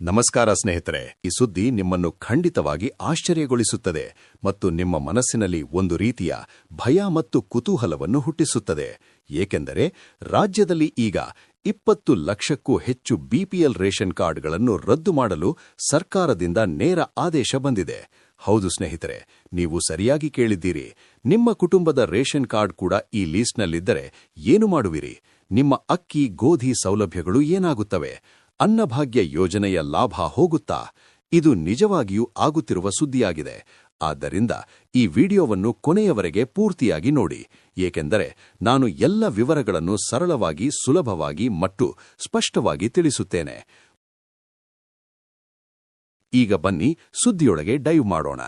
ನಮಸ್ಕಾರ ಸ್ನೇಹಿತರೆ, ಈ ಸುದ್ದಿ ನಿಮ್ಮನ್ನು ಖಂಡಿತವಾಗಿ ಆಶ್ಚರ್ಯಗೊಳಿಸುತ್ತದೆ ಮತ್ತು ನಿಮ್ಮ ಮನಸ್ಸಿನಲ್ಲಿ ಒಂದು ರೀತಿಯ ಭಯ ಮತ್ತು ಕುತೂಹಲವನ್ನು ಹುಟ್ಟಿಸುತ್ತದೆ. ಏಕೆಂದರೆ ರಾಜ್ಯದಲ್ಲಿ ಈಗ 20 ಲಕ್ಷಕ್ಕೂ ಹೆಚ್ಚು ಬಿಪಿಎಲ್ ರೇಷನ್ ಕಾರ್ಡ್ಗಳನ್ನು ರದ್ದು ಮಾಡಲು ಸರ್ಕಾರದಿಂದ ನೇರ ಆದೇಶ ಬಂದಿದೆ. ಹೌದು ಸ್ನೇಹಿತರೆ, ನೀವು ಸರಿಯಾಗಿ ಕೇಳಿದ್ದೀರಿ. ನಿಮ್ಮ ಕುಟುಂಬದ ರೇಷನ್ ಕಾರ್ಡ್ ಕೂಡ ಈ ಲೀಸ್ಟ್ನಲ್ಲಿದ್ದರೆ ಏನು ಮಾಡುವಿರಿ? ನಿಮ್ಮ ಅಕ್ಕಿ, ಗೋಧಿ ಸೌಲಭ್ಯಗಳು ಏನಾಗುತ್ತವೆ? ಅನ್ನಭಾಗ್ಯ ಯೋಜನೆಯ ಲಾಭ ಹೋಗುತ್ತಾ? ಇದು ನಿಜವಾಗಿಯೂ ಆಗುತ್ತಿರುವ ಸುದ್ದಿಯಾಗಿದೆ. ಆದ್ದರಿಂದ ಈ ವಿಡಿಯೋವನ್ನು ಕೊನೆಯವರೆಗೆ ಪೂರ್ತಿಯಾಗಿ ನೋಡಿ, ಏಕೆಂದರೆ ನಾನು ಎಲ್ಲ ವಿವರಗಳನ್ನು ಸರಳವಾಗಿ, ಸುಲಭವಾಗಿ ಮತ್ತು ಸ್ಪಷ್ಟವಾಗಿ ತಿಳಿಸುತ್ತೇನೆ. ಈಗ ಬನ್ನಿ ಸುದ್ದಿಯೊಳಗೆ ಡೈವ್ ಮಾಡೋಣ.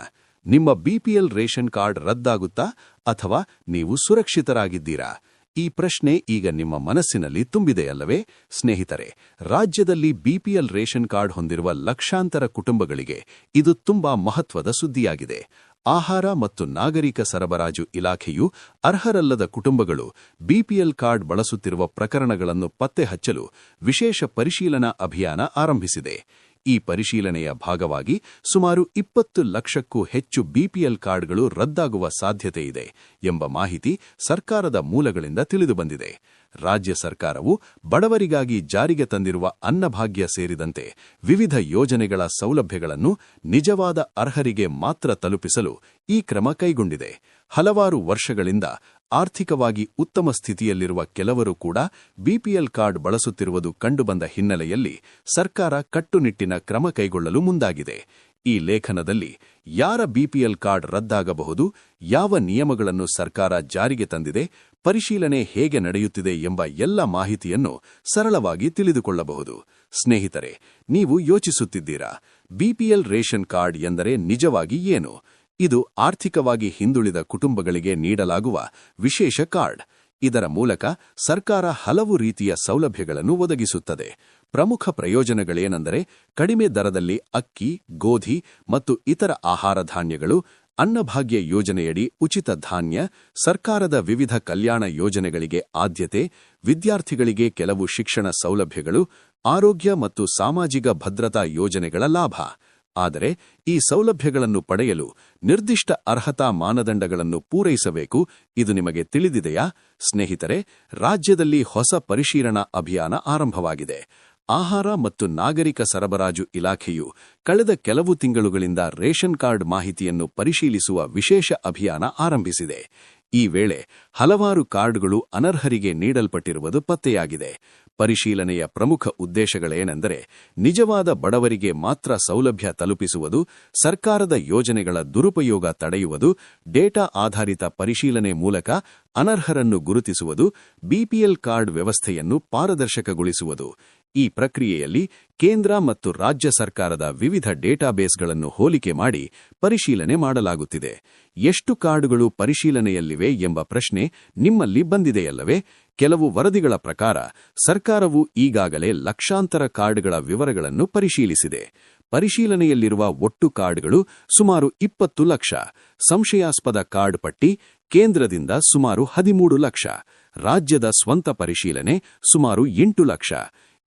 ನಿಮ್ಮ ಬಿಪಿಎಲ್ ರೇಷನ್ ಕಾರ್ಡ್ ರದ್ದಾಗುತ್ತಾ ಅಥವಾ ನೀವು ಸುರಕ್ಷಿತರಾಗಿದ್ದೀರಾ? ಈ ಪ್ರಶ್ನೆ ಈಗ ನಿಮ್ಮ ಮನಸ್ಸಿನಲ್ಲಿ ತುಂಬಿದೆಯಲ್ಲವೇ? ಸ್ನೇಹಿತರೆ, ರಾಜ್ಯದಲ್ಲಿ ಬಿಪಿಎಲ್ ರೇಷನ್ ಕಾರ್ಡ್ ಹೊಂದಿರುವ ಲಕ್ಷಾಂತರ ಕುಟುಂಬಗಳಿಗೆ ಇದು ತುಂಬಾ ಮಹತ್ವದ ಸುದ್ದಿಯಾಗಿದೆ. ಆಹಾರ ಮತ್ತು ನಾಗರಿಕ ಸರಬರಾಜು ಇಲಾಖೆಯು ಅರ್ಹರಲ್ಲದ ಕುಟುಂಬಗಳು ಬಿಪಿಎಲ್ ಕಾರ್ಡ್ ಬಳಸುತ್ತಿರುವ ಪ್ರಕರಣಗಳನ್ನು ಪತ್ತೆ ಹಚ್ಚಲು ವಿಶೇಷ ಪರಿಶೀಲನಾ ಅಭಿಯಾನ ಆರಂಭಿಸಿದೆ. ಈ ಪರಿಶೀಲನೆಯ ಭಾಗವಾಗಿ ಸುಮಾರು 20 ಲಕ್ಷಕ್ಕೂ ಹೆಚ್ಚು ಬಿಪಿಎಲ್ ಕಾರ್ಡ್ಗಳು ರದ್ದಾಗುವ ಸಾಧ್ಯತೆಯಿದೆ ಎಂಬ ಮಾಹಿತಿ ಸರ್ಕಾರದ ಮೂಲಗಳಿಂದ ತಿಳಿದುಬಂದಿದೆ. ರಾಜ್ಯ ಸರ್ಕಾರವು ಬಡವರಿಗಾಗಿ ಜಾರಿಗೆ ತಂದಿರುವ ಅನ್ನಭಾಗ್ಯ ಸೇರಿದಂತೆ ವಿವಿಧ ಯೋಜನೆಗಳ ಸೌಲಭ್ಯಗಳನ್ನು ನಿಜವಾದ ಅರ್ಹರಿಗೆ ಮಾತ್ರ ತಲುಪಿಸಲು ಈ ಕ್ರಮ ಕೈಗೊಂಡಿದೆ. ಹಲವಾರು ವರ್ಷಗಳಿಂದ ಆರ್ಥಿಕವಾಗಿ ಉತ್ತಮ ಸ್ಥಿತಿಯಲ್ಲಿರುವ ಕೆಲವರು ಕೂಡ ಬಿಪಿಎಲ್ ಕಾರ್ಡ್ ಬಳಸುತ್ತಿರುವುದು ಕಂಡುಬಂದ ಹಿನ್ನೆಲೆಯಲ್ಲಿ ಸರ್ಕಾರ ಕಟ್ಟುನಿಟ್ಟಿನ ಕ್ರಮ ಕೈಗೊಳ್ಳಲು ಮುಂದಾಗಿದೆ. ಈ ಲೇಖನದಲ್ಲಿ ಯಾರ ಬಿಪಿಎಲ್ ಕಾರ್ಡ್ ರದ್ದಾಗಬಹುದು, ಯಾವ ನಿಯಮಗಳನ್ನು ಸರ್ಕಾರ ಜಾರಿಗೆ ತಂದಿದೆ, ಪರಿಶೀಲನೆ ಹೇಗೆ ನಡೆಯುತ್ತಿದೆ ಎಂಬ ಎಲ್ಲ ಮಾಹಿತಿಯನ್ನು ಸರಳವಾಗಿ ತಿಳಿದುಕೊಳ್ಳಬಹುದು. ಸ್ನೇಹಿತರೆ, ನೀವು ಯೋಚಿಸುತ್ತಿದ್ದೀರಾ, ಬಿಪಿಎಲ್ ರೇಷನ್ ಕಾರ್ಡ್ ಎಂದರೆ ನಿಜವಾಗಿ ಏನು? ಇದು ಆರ್ಥಿಕವಾಗಿ ಹಿಂದುಳಿದ ಕುಟುಂಬಗಳಿಗೆ ನೀಡಲಾಗುವ ವಿಶೇಷ ಕಾರ್ಡ್. ಇದರ ಮೂಲಕ ಸರ್ಕಾರ ಹಲವು ರೀತಿಯ ಸೌಲಭ್ಯಗಳನ್ನು ಒದಗಿಸುತ್ತದೆ. ಪ್ರಮುಖ ಪ್ರಯೋಜನಗಳೇನೆಂದರೆ ಕಡಿಮೆ ದರದಲ್ಲಿ ಅಕ್ಕಿ, ಗೋಧಿ ಮತ್ತು ಇತರ ಆಹಾರ ಧಾನ್ಯಗಳು, ಅನ್ನಭಾಗ್ಯ ಯೋಜನೆಯಡಿ ಉಚಿತ ಧಾನ್ಯ, ಸರ್ಕಾರದ ವಿವಿಧ ಕಲ್ಯಾಣ ಯೋಜನೆಗಳಿಗೆ ಆದ್ಯತೆ, ವಿದ್ಯಾರ್ಥಿಗಳಿಗೆ ಕೆಲವು ಶಿಕ್ಷಣ ಸೌಲಭ್ಯಗಳು, ಆರೋಗ್ಯ ಮತ್ತು ಸಾಮಾಜಿಕ ಭದ್ರತಾ ಯೋಜನೆಗಳ ಲಾಭ. ಆದರೆ ಈ ಸೌಲಭ್ಯಗಳನ್ನು ಪಡೆಯಲು ನಿರ್ದಿಷ್ಟ ಅರ್ಹತಾ ಮಾನದಂಡಗಳನ್ನು ಪೂರೈಸಬೇಕು. ಇದು ನಿಮಗೆ ತಿಳಿದಿದೆಯಾ? ಸ್ನೇಹಿತರೆ, ರಾಜ್ಯದಲ್ಲಿ ಹೊಸ ಪರಿಶೀಲನಾ ಅಭಿಯಾನ ಆರಂಭವಾಗಿದೆ. ಆಹಾರ ಮತ್ತು ನಾಗರಿಕ ಸರಬರಾಜು ಇಲಾಖೆಯು ಕಳೆದ ಕೆಲವು ತಿಂಗಳುಗಳಿಂದ ರೇಷನ್ ಕಾರ್ಡ್ ಮಾಹಿತಿಯನ್ನು ಪರಿಶೀಲಿಸುವ ವಿಶೇಷ ಅಭಿಯಾನ ಆರಂಭಿಸಿದೆ. ಈ ವೇಳೆ ಹಲವಾರು ಕಾರ್ಡ್ಗಳು ಅನರ್ಹರಿಗೆ ನೀಡಲ್ಪಟ್ಟಿರುವುದು ಪತ್ತೆಯಾಗಿದೆ. ಪರಿಶೀಲನೆಯ ಪ್ರಮುಖ ಉದ್ದೇಶಗಳೇನೆಂದರೆ ನಿಜವಾದ ಬಡವರಿಗೆ ಮಾತ್ರ ಸೌಲಭ್ಯ ತಲುಪಿಸುವುದು, ಸರ್ಕಾರದ ಯೋಜನೆಗಳ ದುರುಪಯೋಗ ತಡೆಯುವುದು, ಡೇಟಾ ಆಧಾರಿತ ಪರಿಶೀಲನೆ ಮೂಲಕ ಅನರ್ಹರನ್ನು ಗುರುತಿಸುವುದು, ಬಿಪಿಎಲ್ ಕಾರ್ಡ್ ವ್ಯವಸ್ಥೆಯನ್ನು ಪಾರದರ್ಶಕಗೊಳಿಸುವುದು. ಈ ಪ್ರಕ್ರಿಯೆಯಲ್ಲಿ ಕೇಂದ್ರ ಮತ್ತು ರಾಜ್ಯ ಸರ್ಕಾರದ ವಿವಿಧ ಡೇಟಾಬೇಸ್ಗಳನ್ನು ಹೋಲಿಕೆ ಮಾಡಿ ಪರಿಶೀಲನೆ ಮಾಡಲಾಗುತ್ತಿದೆ. ಎಷ್ಟು ಕಾರ್ಡುಗಳು ಪರಿಶೀಲನೆಯಲ್ಲಿವೆ ಎಂಬ ಪ್ರಶ್ನೆ ನಿಮ್ಮಲ್ಲಿ ಬಂದಿದೆಯಲ್ಲವೇ? ಕೆಲವು ವರದಿಗಳ ಪ್ರಕಾರ ಸರ್ಕಾರವು ಈಗಾಗಲೇ ಲಕ್ಷಾಂತರ ಕಾರ್ಡ್ಗಳ ವಿವರಗಳನ್ನು ಪರಿಶೀಲಿಸಿದೆ. ಪರಿಶೀಲನೆಯಲ್ಲಿರುವ ಒಟ್ಟು ಕಾರ್ಡ್ಗಳು ಸುಮಾರು 20 ಲಕ್ಷ. ಸಂಶಯಾಸ್ಪದ ಕಾರ್ಡ್ ಪಟ್ಟಿ ಕೇಂದ್ರದಿಂದ ಸುಮಾರು 13 ಲಕ್ಷ. ರಾಜ್ಯದ ಸ್ವಂತ ಪರಿಶೀಲನೆ ಸುಮಾರು 8 ಲಕ್ಷ.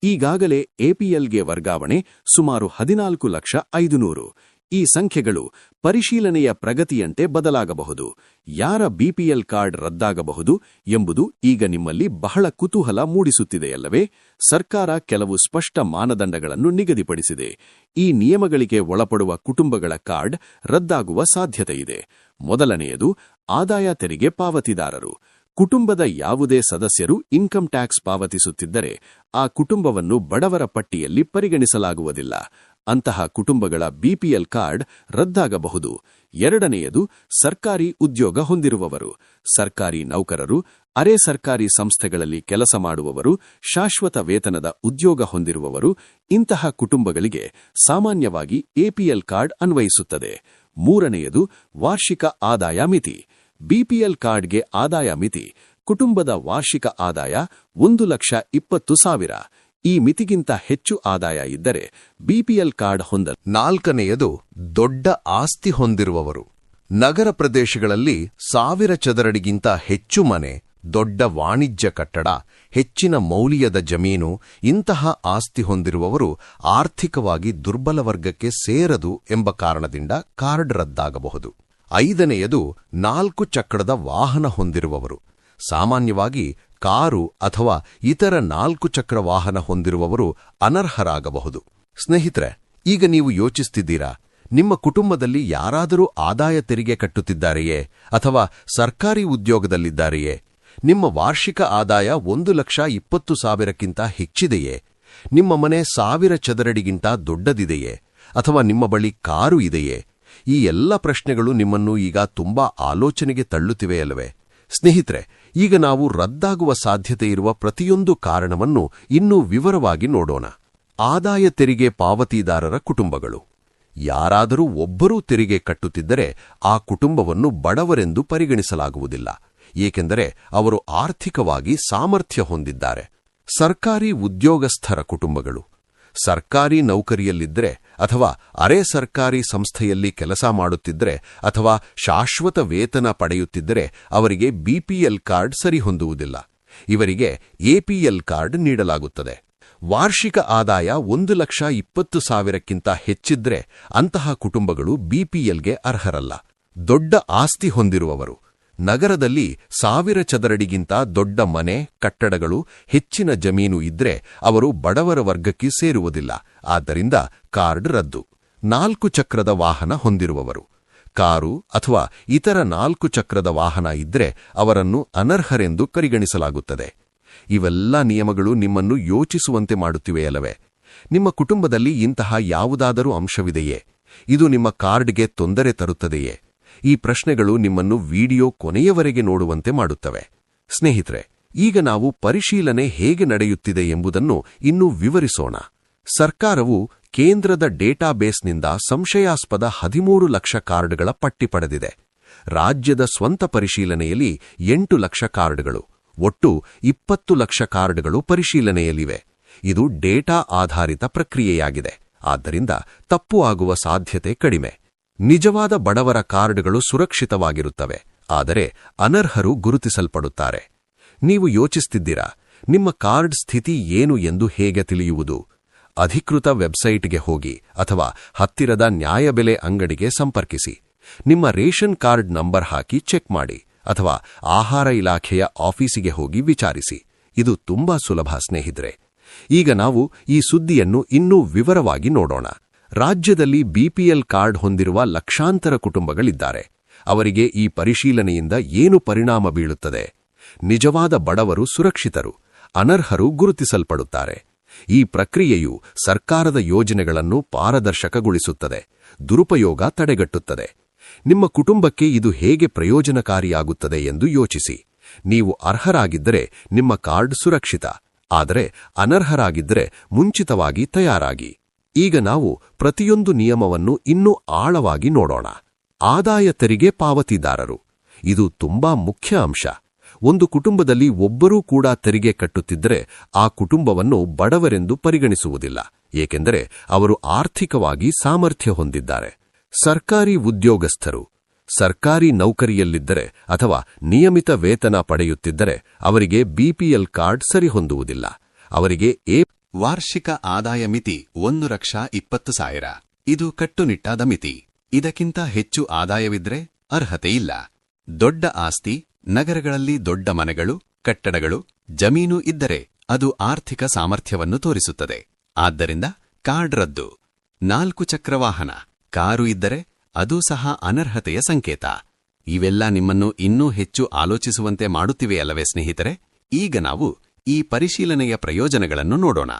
ಈಗಾಗಲೇ ಎಪಿಎಲ್ಗೆ ವರ್ಗಾವಣೆ ಸುಮಾರು 14,500,000. ಈ ಸಂಖ್ಯೆಗಳು ಪರಿಶೀಲನೆಯ ಪ್ರಗತಿಯಂತೆ ಬದಲಾಗಬಹುದು. ಯಾರ ಬಿಪಿಎಲ್ ಕಾರ್ಡ್ ರದ್ದಾಗಬಹುದು ಎಂಬುದು ಈಗ ನಿಮ್ಮಲ್ಲಿ ಬಹಳ ಕುತೂಹಲ ಮೂಡಿಸುತ್ತಿದೆಯಲ್ಲವೇ? ಸರ್ಕಾರ ಕೆಲವು ಸ್ಪಷ್ಟ ಮಾನದಂಡಗಳನ್ನು ನಿಗದಿಪಡಿಸಿದೆ. ಈ ನಿಯಮಗಳಿಗೆ ಒಳಪಡುವ ಕುಟುಂಬಗಳ ಕಾರ್ಡ್ ರದ್ದಾಗುವ ಸಾಧ್ಯತೆಯಿದೆ. ಮೊದಲನೆಯದು, ಆದಾಯ ತೆರಿಗೆ ಪಾವತಿದಾರರು. ಕುಟುಂಬದ ಯಾವುದೇ ಸದಸ್ಯರು ಇನ್ಕಮ್ ಟ್ಯಾಕ್ಸ್ ಪಾವತಿಸುತ್ತಿದ್ದರೆ ಆ ಕುಟುಂಬವನ್ನು ಬಡವರ ಪಟ್ಟಿಯಲ್ಲಿ ಪರಿಗಣಿಸಲಾಗುವುದಿಲ್ಲ. ಅಂತಹ ಕುಟುಂಬಗಳ ಬಿಪಿಎಲ್ ಕಾರ್ಡ್ ರದ್ದಾಗಬಹುದು. ಎರಡನೆಯದು, ಸರ್ಕಾರಿ ಉದ್ಯೋಗ ಹೊಂದಿರುವವರು. ಸರ್ಕಾರಿ ನೌಕರರು, ಅರೆ ಸರ್ಕಾರಿ ಸಂಸ್ಥೆಗಳಲ್ಲಿ ಕೆಲಸ ಮಾಡುವವರು, ಶಾಶ್ವತ ವೇತನದ ಉದ್ಯೋಗ ಹೊಂದಿರುವವರು. ಇಂತಹ ಕುಟುಂಬಗಳಿಗೆ ಸಾಮಾನ್ಯವಾಗಿ ಎಪಿಎಲ್ ಕಾರ್ಡ್ ಅನ್ವಯಿಸುತ್ತದೆ. ಮೂರನೆಯದು, ವಾರ್ಷಿಕ ಆದಾಯ ಮಿತಿ. ಬಿಪಿಎಲ್ ಕಾರ್ಡ್ಗೆ ಆದಾಯ ಮಿತಿ: ಕುಟುಂಬದ ವಾರ್ಷಿಕ ಆದಾಯ 1,20,000. ಈ ಮಿತಿಗಿಂತ ಹೆಚ್ಚು ಆದಾಯ ಇದ್ದರೆ ಬಿಪಿಎಲ್ ಕಾರ್ಡ್ ಹೊಂದಲು. ನಾಲ್ಕನೆಯದು, ದೊಡ್ಡ ಆಸ್ತಿ ಹೊಂದಿರುವವರು. ನಗರ ಪ್ರದೇಶಗಳಲ್ಲಿ 1,000 ಚದರಡಿಗಿಂತ ಹೆಚ್ಚು ಮನೆ, ದೊಡ್ಡ ವಾಣಿಜ್ಯ ಕಟ್ಟಡ, ಹೆಚ್ಚಿನ ಮೌಲ್ಯದ ಜಮೀನು ಇಂತಹ ಆಸ್ತಿ ಹೊಂದಿರುವವರು ಆರ್ಥಿಕವಾಗಿ ದುರ್ಬಲ ವರ್ಗಕ್ಕೆ ಸೇರದು ಎಂಬ ಕಾರಣದಿಂದ ಕಾರ್ಡ್ ರದ್ದಾಗಬಹುದು. 5ನೆಯದು 4 ಚಕ್ರದ ವಾಹನ ಹೊಂದಿರುವವರು. ಸಾಮಾನ್ಯವಾಗಿ ಕಾರು ಅಥವಾ ಇತರ 4 ಚಕ್ರ ವಾಹನ ಹೊಂದಿರುವವರು ಅನರ್ಹರಾಗಬಹುದು. ಸ್ನೇಹಿತರೆ, ಈಗ ನೀವು ಯೋಚಿಸುತ್ತಿದ್ದೀರಾ, ನಿಮ್ಮ ಕುಟುಂಬದಲ್ಲಿ ಯಾರಾದರೂ ಆದಾಯ ತೆರಿಗೆ ಕಟ್ಟುತ್ತಿದ್ದಾರೆಯೇ ಅಥವಾ ಸರ್ಕಾರಿ ಉದ್ಯೋಗದಲ್ಲಿದ್ದಾರೆಯೇ? ನಿಮ್ಮ ವಾರ್ಷಿಕ ಆದಾಯ 1,20,000ಕ್ಕಿಂತ ಹೆಚ್ಚಿದೆಯೇ? ನಿಮ್ಮ ಮನೆ 1,000 ಚದರಡಿಗಿಂತ ದೊಡ್ಡದಿದೆಯೇ? ಅಥವಾ ನಿಮ್ಮ ಬಳಿ ಕಾರು ಇದೆಯೇ? ಈ ಎಲ್ಲ ಪ್ರಶ್ನೆಗಳು ನಿಮ್ಮನ್ನು ಈಗ ತುಂಬಾ ಆಲೋಚನೆಗೆ ತಳ್ಳುತ್ತಿವೆಯಲ್ಲವೇ? ಸ್ನೇಹಿತರೆ, ಈಗ ನಾವು ರದ್ದಾಗುವ ಸಾಧ್ಯತೆ ಇರುವ ಪ್ರತಿಯೊಂದು ಕಾರಣವನ್ನು ಇನ್ನೂ ವಿವರವಾಗಿ ನೋಡೋಣ. ಆದಾಯ ತೆರಿಗೆ ಪಾವತಿದಾರರ ಕುಟುಂಬಗಳು. ಯಾರಾದರೂ ಒಬ್ಬರೂ ತೆರಿಗೆ ಕಟ್ಟುತ್ತಿದ್ದರೆ ಆ ಕುಟುಂಬವನ್ನು ಬಡವರೆಂದು ಪರಿಗಣಿಸಲಾಗುವುದಿಲ್ಲ, ಏಕೆಂದರೆ ಅವರು ಆರ್ಥಿಕವಾಗಿ ಸಾಮರ್ಥ್ಯ ಹೊಂದಿದ್ದಾರೆ. ಸರ್ಕಾರಿ ಉದ್ಯೋಗಸ್ಥರ ಕುಟುಂಬಗಳು. ಸರ್ಕಾರಿ ನೌಕರಿಯಲ್ಲಿದ್ದರೆ ಅಥವಾ ಅರೆ ಸರ್ಕಾರಿ ಸಂಸ್ಥೆಯಲ್ಲಿ ಕೆಲಸ ಮಾಡುತ್ತಿದ್ದರೆ ಅಥವಾ ಶಾಶ್ವತ ವೇತನ ಪಡೆಯುತ್ತಿದ್ದರೆ ಅವರಿಗೆ ಬಿಪಿಎಲ್ ಕಾರ್ಡ್ ಸರಿಹೊಂದುವುದಿಲ್ಲ. ಇವರಿಗೆ ಎಪಿಎಲ್ ಕಾರ್ಡ್ ನೀಡಲಾಗುತ್ತದೆ. ವಾರ್ಷಿಕ ಆದಾಯ 1,20,000ಕ್ಕಿಂತ ಹೆಚ್ಚಿದ್ರೆ ಅಂತಹ ಕುಟುಂಬಗಳು ಬಿಪಿಎಲ್ಗೆ ಅರ್ಹರಲ್ಲ. ದೊಡ್ಡ ಆಸ್ತಿ ಹೊಂದಿರುವವರು. ನಗರದಲ್ಲಿ 1,000 ಚದರಡಿಗಿಂತ ದೊಡ್ಡ ಮನೆ, ಕಟ್ಟಡಗಳು, ಹೆಚ್ಚಿನ ಜಮೀನು ಇದ್ರೆ ಅವರು ಬಡವರ ವರ್ಗಕ್ಕೆ ಸೇರುವುದಿಲ್ಲ. ಆದ್ದರಿಂದ ಕಾರ್ಡ್ ರದ್ದು. 4 ಚಕ್ರದ ವಾಹನ ಹೊಂದಿರುವವರು. ಕಾರು ಅಥವಾ ಇತರ 4 ಚಕ್ರದ ವಾಹನ ಇದ್ರೆ ಅವರನ್ನು ಅನರ್ಹರೆಂದು ಪರಿಗಣಿಸಲಾಗುತ್ತದೆ. ಇವೆಲ್ಲ ನಿಯಮಗಳು ನಿಮ್ಮನ್ನು ಯೋಚಿಸುವಂತೆ ಮಾಡುತ್ತಿವೆಯಲ್ಲವೇ? ನಿಮ್ಮ ಕುಟುಂಬದಲ್ಲಿ ಇಂತಹ ಯಾವುದಾದರೂ ಅಂಶವಿದೆಯೇ? ಇದು ನಿಮ್ಮ ಕಾರ್ಡ್ಗೆ ತೊಂದರೆ ತರುತ್ತದೆಯೇ? ಈ ಪ್ರಶ್ನೆಗಳು ನಿಮ್ಮನ್ನು ವಿಡಿಯೋ ಕೊನೆಯವರೆಗೆ ನೋಡುವಂತೆ ಮಾಡುತ್ತವೆ. ಸ್ನೇಹಿತರೆ, ಈಗ ನಾವು ಪರಿಶೀಲನೆ ಹೇಗೆ ನಡೆಯುತ್ತಿದೆ ಎಂಬುದನ್ನು ಇನ್ನೂ ವಿವರಿಸೋಣ. ಸರ್ಕಾರವು ಕೇಂದ್ರದ ಡೇಟಾಬೇಸ್ನಿಂದ ಸಂಶಯಾಸ್ಪದ 13 ಲಕ್ಷ ಕಾರ್ಡ್ಗಳ ಪಟ್ಟಿ ಪಡೆದಿದೆ. ರಾಜ್ಯದ ಸ್ವಂತ ಪರಿಶೀಲನೆಯಲ್ಲಿ 8 ಲಕ್ಷ ಕಾರ್ಡ್ಗಳು, ಒಟ್ಟು 20 ಲಕ್ಷ ಕಾರ್ಡ್ಗಳು ಪರಿಶೀಲನೆಯಲ್ಲಿವೆ. ಇದು ಡೇಟಾ ಆಧಾರಿತ ಪ್ರಕ್ರಿಯೆಯಾಗಿದೆ, ಆದ್ದರಿಂದ ತಪ್ಪು ಆಗುವ ಸಾಧ್ಯತೆ ಕಡಿಮೆ. ನಿಜವಾದ ಬಡವರ ಕಾರ್ಡ್ಗಳು ಸುರಕ್ಷಿತವಾಗಿರುತ್ತವೆ, ಆದರೆ ಅನರ್ಹರು ಗುರುತಿಸಲ್ಪಡುತ್ತಾರೆ. ನೀವು ಯೋಚಿಸುತ್ತಿದ್ದೀರಾ, ನಿಮ್ಮ ಕಾರ್ಡ್ ಸ್ಥಿತಿ ಏನು ಎಂದು ಹೇಗೆ ತಿಳಿಯುವುದು? ಅಧಿಕೃತ ವೆಬ್ಸೈಟ್ಗೆ ಹೋಗಿ ಅಥವಾ ಹತ್ತಿರದ ನ್ಯಾಯಬೆಲೆ ಅಂಗಡಿಗೆ ಸಂಪರ್ಕಿಸಿ. ನಿಮ್ಮ ರೇಷನ್ ಕಾರ್ಡ್ ನಂಬರ್ ಹಾಕಿ ಚೆಕ್ ಮಾಡಿ ಅಥವಾ ಆಹಾರ ಇಲಾಖೆಯ ಆಫೀಸಿಗೆ ಹೋಗಿ ವಿಚಾರಿಸಿ. ಇದು ತುಂಬಾ ಸುಲಭ ಸ್ನೇಹಿತರೆ. ಈಗ ನಾವು ಈ ಸುದ್ದಿಯನ್ನು ಇನ್ನೂ ವಿವರವಾಗಿ ನೋಡೋಣ. ರಾಜ್ಯದಲ್ಲಿ ಬಿಪಿಎಲ್ ಕಾರ್ಡ್ ಹೊಂದಿರುವ ಲಕ್ಷಾಂತರ ಕುಟುಂಬಗಳಿದ್ದಾರೆ. ಅವರಿಗೆ ಈ ಪರಿಶೀಲನೆಯಿಂದ ಏನು ಪರಿಣಾಮ ಬೀಳುತ್ತದೆ? ನಿಜವಾದ ಬಡವರು ಸುರಕ್ಷಿತರು, ಅನರ್ಹರು ಗುರುತಿಸಲ್ಪಡುತ್ತಾರೆ. ಈ ಪ್ರಕ್ರಿಯೆಯು ಸರ್ಕಾರದ ಯೋಜನೆಗಳನ್ನು ಪಾರದರ್ಶಕಗೊಳಿಸುತ್ತದೆ, ದುರುಪಯೋಗ ತಡೆಗಟ್ಟುತ್ತದೆ. ನಿಮ್ಮ ಕುಟುಂಬಕ್ಕೆ ಇದು ಹೇಗೆ ಪ್ರಯೋಜನಕಾರಿಯಾಗುತ್ತದೆ ಎಂದು ಯೋಚಿಸಿ. ನೀವು ಅರ್ಹರಾಗಿದ್ದರೆ ನಿಮ್ಮ ಕಾರ್ಡ್ ಸುರಕ್ಷಿತ, ಆದರೆ ಅನರ್ಹರಾಗಿದ್ದರೆ ಮುಂಚಿತವಾಗಿ ತಯಾರಾಗಿ. ಈಗ ನಾವು ಪ್ರತಿಯೊಂದು ನಿಯಮವನ್ನು ಇನ್ನೂ ಆಳವಾಗಿ ನೋಡೋಣ. ಆದಾಯ ತೆರಿಗೆ ಪಾವತಿದಾರರು. ಇದು ತುಂಬಾ ಮುಖ್ಯ ಅಂಶ. ಒಂದು ಕುಟುಂಬದಲ್ಲಿ ಒಬ್ಬರೂ ಕೂಡ ತೆರಿಗೆ ಕಟ್ಟುತ್ತಿದ್ದರೆ ಆ ಕುಟುಂಬವನ್ನು ಬಡವರೆಂದು ಪರಿಗಣಿಸುವುದಿಲ್ಲ, ಏಕೆಂದರೆ ಅವರು ಆರ್ಥಿಕವಾಗಿ ಸಾಮರ್ಥ್ಯ ಹೊಂದಿದ್ದಾರೆ. ಸರ್ಕಾರಿ ಉದ್ಯೋಗಸ್ಥರು. ಸರ್ಕಾರಿ ನೌಕರಿಯಲ್ಲಿದ್ದರೆ ಅಥವಾ ನಿಯಮಿತ ವೇತನ ಪಡೆಯುತ್ತಿದ್ದರೆ ಅವರಿಗೆ ಬಿಪಿಎಲ್ ಕಾರ್ಡ್ ಸರಿಹೊಂದುವುದಿಲ್ಲ. ಅವರಿಗೆ ವಾರ್ಷಿಕ ಆದಾಯ ಮಿತಿ 1,20,000. ಇದು ಕಟ್ಟುನಿಟ್ಟಾದ ಮಿತಿ. ಇದಕ್ಕಿಂತ ಹೆಚ್ಚು ಆದಾಯವಿದ್ರೆ ಅರ್ಹತೆ ಇಲ್ಲ. ದೊಡ್ಡ ಆಸ್ತಿ, ನಗರಗಳಲ್ಲಿ ದೊಡ್ಡ ಮನೆಗಳು, ಕಟ್ಟಡಗಳು, ಜಮೀನು ಇದ್ದರೆ ಅದು ಆರ್ಥಿಕ ಸಾಮರ್ಥ್ಯವನ್ನು ತೋರಿಸುತ್ತದೆ. ಆದ್ದರಿಂದ ಕಾರ್ಡ್ ರದ್ದು. 4 ಚಕ್ರ ವಾಹನ, ಕಾರು ಇದ್ದರೆ ಅದೂ ಸಹ ಅನರ್ಹತೆಯ ಸಂಕೇತ. ಇವೆಲ್ಲ ನಿಮ್ಮನ್ನು ಇನ್ನೂ ಹೆಚ್ಚು ಆಲೋಚಿಸುವಂತೆ ಮಾಡುತ್ತಿವೆಯಲ್ಲವೇ ಸ್ನೇಹಿತರೆ? ಈಗ ನಾವು ಈ ಪರಿಶೀಲನೆಯ ಪ್ರಯೋಜನಗಳನ್ನು ನೋಡೋಣ.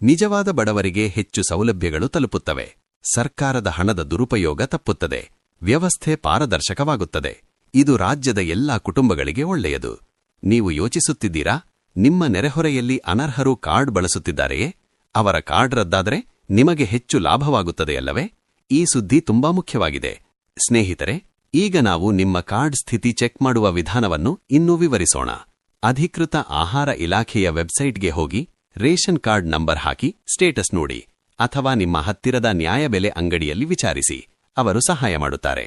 ನಿಜವಾದ ಬಡವರಿಗೆ ಹೆಚ್ಚು ಸೌಲಭ್ಯಗಳು ತಲುಪುತ್ತವೆ. ಸರ್ಕಾರದ ಹಣದ ದುರುಪಯೋಗ ತಪ್ಪುತ್ತದೆ. ವ್ಯವಸ್ಥೆ ಪಾರದರ್ಶಕವಾಗುತ್ತದೆ. ಇದು ರಾಜ್ಯದ ಎಲ್ಲಾ ಕುಟುಂಬಗಳಿಗೆ ಒಳ್ಳೆಯದು. ನೀವು ಯೋಚಿಸುತ್ತಿದ್ದೀರಾ, ನಿಮ್ಮ ನೆರೆಹೊರೆಯಲ್ಲಿ ಅನರ್ಹರು ಕಾರ್ಡ್ ಬಳಸುತ್ತಿದ್ದಾರೆಯೇ? ಅವರ ಕಾರ್ಡ್ ರದ್ದಾದರೆ ನಿಮಗೆ ಹೆಚ್ಚು ಲಾಭವಾಗುತ್ತದೆಯಲ್ಲವೇ? ಈ ಸುದ್ದಿ ತುಂಬಾ ಮುಖ್ಯವಾಗಿದೆ. ಸ್ನೇಹಿತರೆ, ಈಗ ನಾವು ನಿಮ್ಮ ಕಾರ್ಡ್ ಸ್ಥಿತಿ ಚೆಕ್ ಮಾಡುವ ವಿಧಾನವನ್ನು ಇನ್ನೂ ವಿವರಿಸೋಣ. ಅಧಿಕೃತ ಆಹಾರ ಇಲಾಖೆಯ ವೆಬ್ಸೈಟ್ಗೆ ಹೋಗಿ ರೇಷನ್ ಕಾರ್ಡ್ ನಂಬರ್ ಹಾಕಿ ಸ್ಟೇಟಸ್ ನೋಡಿ, ಅಥವಾ ನಿಮ್ಮ ಹತ್ತಿರದ ನ್ಯಾಯಬೆಲೆ ಅಂಗಡಿಯಲ್ಲಿ ವಿಚಾರಿಸಿ, ಅವರು ಸಹಾಯ ಮಾಡುತ್ತಾರೆ.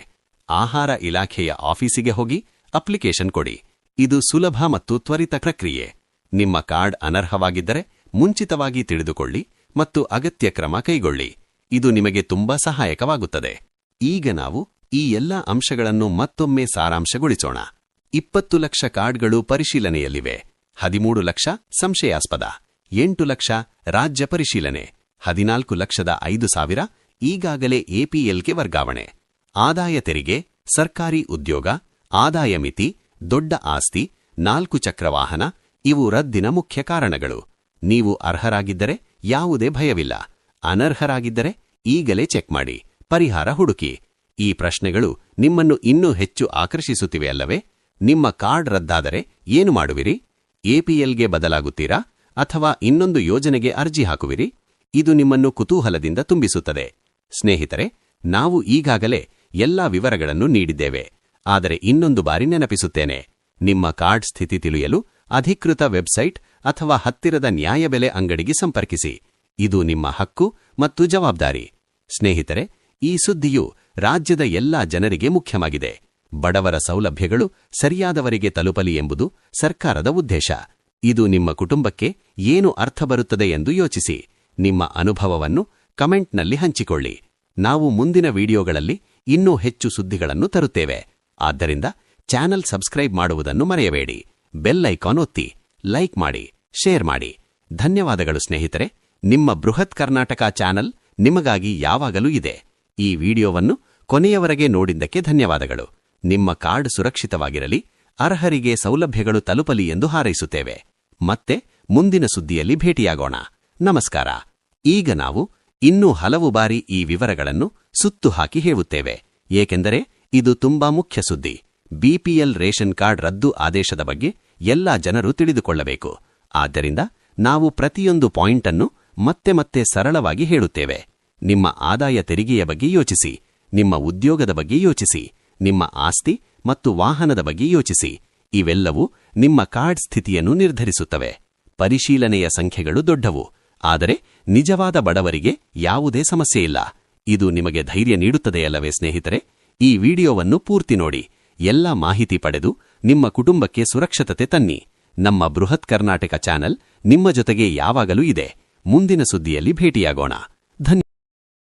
ಆಹಾರ ಇಲಾಖೆಯ ಆಫೀಸಿಗೆ ಹೋಗಿ ಅಪ್ಲಿಕೇಶನ್ ಕೊಡಿ. ಇದು ಸುಲಭ ಮತ್ತು ತ್ವರಿತ ಪ್ರಕ್ರಿಯೆ. ನಿಮ್ಮ ಕಾರ್ಡ್ ಅನರ್ಹವಾಗಿದ್ದರೆ ಮುಂಚಿತವಾಗಿ ತಿಳಿದುಕೊಳ್ಳಿ ಮತ್ತು ಅಗತ್ಯ ಕ್ರಮ ಕೈಗೊಳ್ಳಿ. ಇದು ನಿಮಗೆ ತುಂಬಾ ಸಹಾಯಕವಾಗುತ್ತದೆ. ಈಗ ನಾವು ಈ ಎಲ್ಲ ಅಂಶಗಳನ್ನು ಮತ್ತೊಮ್ಮೆ ಸಾರಾಂಶಗೊಳಿಸೋಣ. 20 ಲಕ್ಷ ಕಾರ್ಡ್ಗಳು ಪರಿಶೀಲನೆಯಲ್ಲಿವೆ, 13 ಲಕ್ಷ ಸಂಶಯಾಸ್ಪದ, 8 ಲಕ್ಷ ರಾಜ್ಯ ಪರಿಶೀಲನೆ, 14,05,000 ಈಗಾಗಲೇ ಎಪಿಎಲ್ಗೆ ವರ್ಗಾವಣೆ. ಆದಾಯ ತೆರಿಗೆ, ಸರ್ಕಾರಿ ಉದ್ಯೋಗ, ಆದಾಯ ಮಿತಿ, ದೊಡ್ಡ ಆಸ್ತಿ, 4 ಚಕ್ರ ವಾಹನ ಇವು ರದ್ದಿನ ಮುಖ್ಯ ಕಾರಣಗಳು. ನೀವು ಅರ್ಹರಾಗಿದ್ದರೆ ಯಾವುದೇ ಭಯವಿಲ್ಲ. ಅನರ್ಹರಾಗಿದ್ದರೆ ಈಗಲೇ ಚೆಕ್ ಮಾಡಿ, ಪರಿಹಾರ ಹುಡುಕಿ. ಈ ಪ್ರಶ್ನೆಗಳು ನಿಮ್ಮನ್ನು ಇನ್ನೂ ಹೆಚ್ಚು ಆಕರ್ಷಿಸುತ್ತಿವೆ ಅಲ್ಲವೇ? ನಿಮ್ಮ ಕಾರ್ಡ್ ರದ್ದಾದರೆ ಏನು ಮಾಡುವಿರಿ? ಎಪಿಎಲ್ಗೆ ಬದಲಾಗುತ್ತೀರಾ ಅಥವಾ ಇನ್ನೊಂದು ಯೋಜನೆಗೆ ಅರ್ಜಿ ಹಾಕುವಿರಿ? ಇದು ನಿಮ್ಮನ್ನು ಕುತೂಹಲದಿಂದ ತುಂಬಿಸುತ್ತದೆ. ಸ್ನೇಹಿತರೆ, ನಾವು ಈಗಾಗಲೇ ಎಲ್ಲಾ ವಿವರಗಳನ್ನು ನೀಡಿದ್ದೇವೆ. ಆದರೆ ಇನ್ನೊಂದು ಬಾರಿ ನೆನಪಿಸುತ್ತೇನೆ, ನಿಮ್ಮ ಕಾರ್ಡ್ ಸ್ಥಿತಿ ತಿಳಿಯಲು ಅಧಿಕೃತ ವೆಬ್ಸೈಟ್ ಅಥವಾ ಹತ್ತಿರದ ನ್ಯಾಯಬೆಲೆ ಅಂಗಡಿಗೆ ಸಂಪರ್ಕಿಸಿ. ಇದು ನಿಮ್ಮ ಹಕ್ಕು ಮತ್ತು ಜವಾಬ್ದಾರಿ. ಸ್ನೇಹಿತರೆ, ಈ ಸುದ್ದಿಯು ರಾಜ್ಯದ ಎಲ್ಲಾ ಜನರಿಗೆ ಮುಖ್ಯವಾಗಿದೆ. ಬಡವರ ಸೌಲಭ್ಯಗಳು ಸರಿಯಾದವರಿಗೆ ತಲುಪಲಿ ಎಂಬುದು ಸರ್ಕಾರದ ಉದ್ದೇಶ. ಇದು ನಿಮ್ಮ ಕುಟುಂಬಕ್ಕೆ ಏನು ಅರ್ಥ ಬರುತ್ತದೆ ಎಂದು ಯೋಚಿಸಿ. ನಿಮ್ಮ ಅನುಭವವನ್ನು ಕಮೆಂಟ್ನಲ್ಲಿ ಹಂಚಿಕೊಳ್ಳಿ. ನಾವು ಮುಂದಿನ ವಿಡಿಯೋಗಳಲ್ಲಿ ಇನ್ನೂ ಹೆಚ್ಚು ಸುದ್ದಿಗಳನ್ನು ತರುತ್ತೇವೆ. ಆದ್ದರಿಂದ ಚಾನೆಲ್ ಸಬ್ಸ್ಕ್ರೈಬ್ ಮಾಡುವುದನ್ನು ಮರೆಯಬೇಡಿ. ಬೆಲ್ ಐಕಾನ್ ಒತ್ತಿ, ಲೈಕ್ ಮಾಡಿ, ಶೇರ್ ಮಾಡಿ. ಧನ್ಯವಾದಗಳು ಸ್ನೇಹಿತರೆ. ನಿಮ್ಮ ಬೃಹತ್ ಕರ್ನಾಟಕ ಚಾನೆಲ್ ನಿಮಗಾಗಿ ಯಾವಾಗಲೂ ಇದೆ. ಈ ವಿಡಿಯೋವನ್ನು ಕೊನೆಯವರೆಗೆ ನೋಡಿದ್ದಕ್ಕೆ ಧನ್ಯವಾದಗಳು. ನಿಮ್ಮ ಕಾರ್ಡ್ ಸುರಕ್ಷಿತವಾಗಿರಲಿ, ಅರ್ಹರಿಗೆ ಸೌಲಭ್ಯಗಳು ತಲುಪಲಿ ಎಂದು ಹಾರೈಸುತ್ತೇವೆ. ಮತ್ತೆ ಮುಂದಿನ ಸುದ್ದಿಯಲ್ಲಿ ಭೇಟಿಯಾಗೋಣ. ನಮಸ್ಕಾರ. ಈಗ ನಾವು ಇನ್ನೂ ಹಲವು ಬಾರಿ ಈ ವಿವರಗಳನ್ನು ಸುತ್ತು ಹಾಕಿ ಹೇಳುತ್ತೇವೆ, ಏಕೆಂದರೆ ಇದು ತುಂಬಾ ಮುಖ್ಯ ಸುದ್ದಿ. ಬಿಪಿಎಲ್ ರೇಷನ್ ಕಾರ್ಡ್ ರದ್ದು ಆದೇಶದ ಬಗ್ಗೆ ಎಲ್ಲಾ ಜನರು ತಿಳಿದುಕೊಳ್ಳಬೇಕು. ಆದ್ದರಿಂದ ನಾವು ಪ್ರತಿಯೊಂದು ಪಾಯಿಂಟ್ ಅನ್ನು ಮತ್ತೆ ಮತ್ತೆ ಸರಳವಾಗಿ ಹೇಳುತ್ತೇವೆ. ನಿಮ್ಮ ಆದಾಯ ತೆರಿಗೆಯ ಬಗ್ಗೆ ಯೋಚಿಸಿ, ನಿಮ್ಮ ಉದ್ಯೋಗದ ಬಗ್ಗೆ ಯೋಚಿಸಿ, ನಿಮ್ಮ ಆಸ್ತಿ ಮತ್ತು ವಾಹನದ ಬಗ್ಗೆ ಯೋಚಿಸಿ. ಇವೆಲ್ಲವೂ ನಿಮ್ಮ ಕಾರ್ಡ್ ಸ್ಥಿತಿಯನ್ನು ನಿರ್ಧರಿಸುತ್ತವೆ. ಪರಿಶೀಲನೆಯ ಸಂಖ್ಯೆಗಳು ದೊಡ್ಡವು, ಆದರೆ ನಿಜವಾದ ಬಡವರಿಗೆ ಯಾವುದೇ ಸಮಸ್ಯೆ ಇಲ್ಲ. ಇದು ನಿಮಗೆ ಧೈರ್ಯ ನೀಡುತ್ತದೆಯಲ್ಲವೇ ಸ್ನೇಹಿತರೆ? ಈ ವಿಡಿಯೋವನ್ನು ಪೂರ್ತಿ ನೋಡಿ, ಎಲ್ಲ ಮಾಹಿತಿ ಪಡೆದು ನಿಮ್ಮ ಕುಟುಂಬಕ್ಕೆ ಸುರಕ್ಷತೆ ತನ್ನಿ. ನಮ್ಮ ಬೃಹತ್ ಕರ್ನಾಟಕ ಚಾನೆಲ್ ನಿಮ್ಮ ಜೊತೆಗೆ ಯಾವಾಗಲೂ ಇದೆ. ಮುಂದಿನ ಸುದ್ದಿಯಲ್ಲಿ ಭೇಟಿಯಾಗೋಣ.